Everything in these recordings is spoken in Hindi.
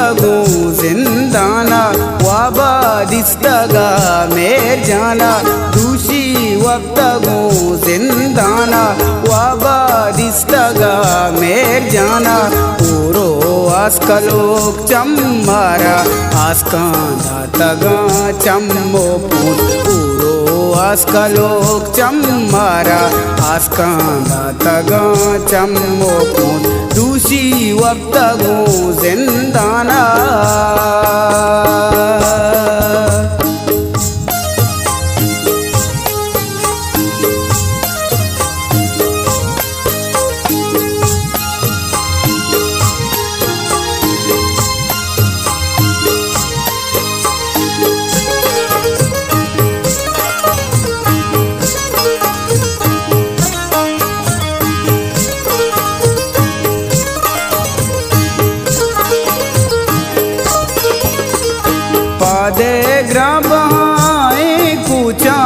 वक्तगू जिंदाना वाबादिस्तगा मेर जाना दूषी वक्तगू जिंदाना वाबादिस्तगा मेर जाना पूरो आस्कलोक चम्मारा आस्कांदा तगा चम्मो पूत पूरो आस्कलोक चम्मारा आस्कांदा तगा चम्मो पूत दूषी वक्तगू जिंदाना पादे ग्राबाए कूचा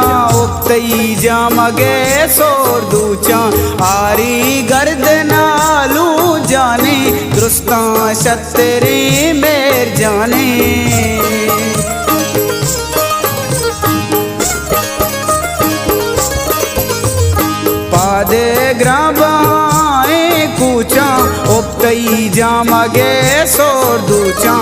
उक्तई जामगे सोर दूचा आरी गर्दनालू जाने दुरुस्ता शतरे मेर जाने पादे ग्राबाए कूचा उक्तई जामगे सोर दूचा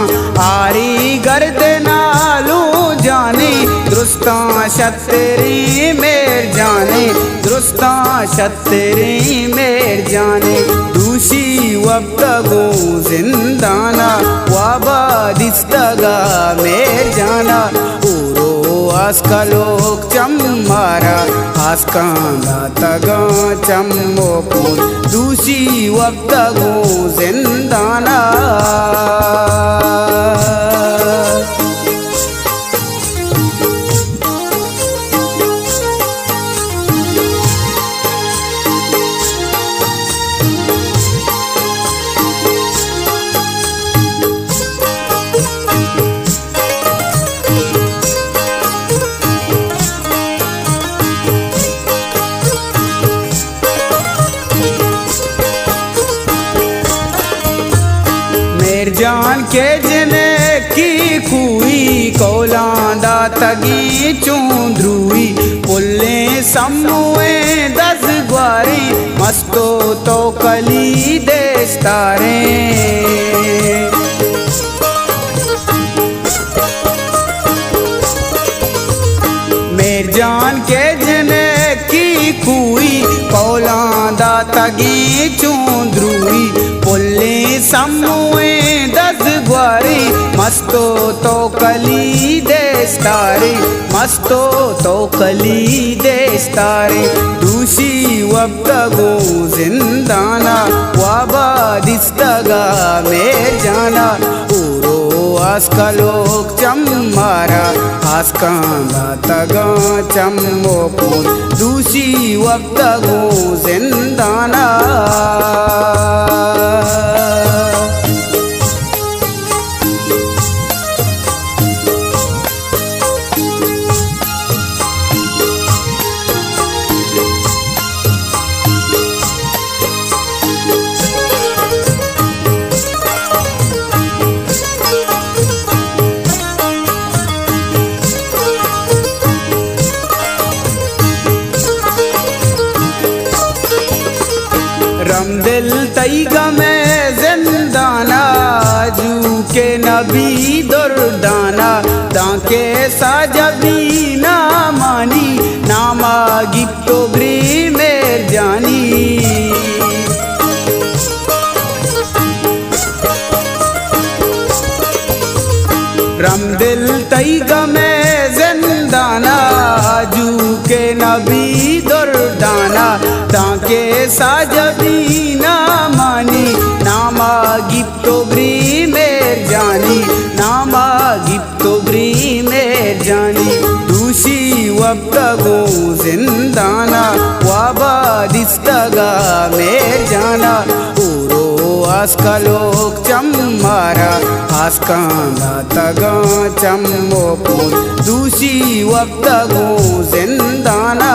आरी गर्दनालू जाने दुरुस्ता शतरी मेर जाने दुरुस्ता शतरी मेर जाने दूषी वक्तगू जिंदाना वाबादिस्तगा मेर जाना ऊरो आस्कलोक चम्मारा आस्कांदा तगा चम्मो पूत दूषी वक्तगू जिंदाना जान के जने की खुई कोलांदा तगी चूंद्रुई पुल्ले सम्मुए दस ग्वारी मस्तो तो कली देस्तारे मेर जान के जने की खुई कोलांदा तगी चूंद्रुई पुल्ले सम्मुए दस ग्वारी मस्तो तो कली देस्तारे मस्तो तो कली देस्तारे दूषी वक्तगू जिंदाना वाबादिस्तगा मेर जाना ऊरो आस्कलोक चम्मारा आस्कांदा तगा चम्मो पूत दूषी वक्तगू जिंदाना रमदिल तईगा में जिंदाना जू के नबी दुर्दाना दाके साजबी ना मानी नामा गिप्तो ग्री मेर जानी रमदिल तईगा में जिंदाना जू के नबी दुर्दाना ताके साजबी ना मानी नामा गिप्तो ग्री मेर जानी नामा गिप्तो ग्री मेर जानी दूषी वक्तगू जिंदाना वाबादिस्तगा मेर जाना ऊरो आस्कलोक चम्मारा आस्कांदा तगा चम्मो पूत दूषी वक्तगू जिंदाना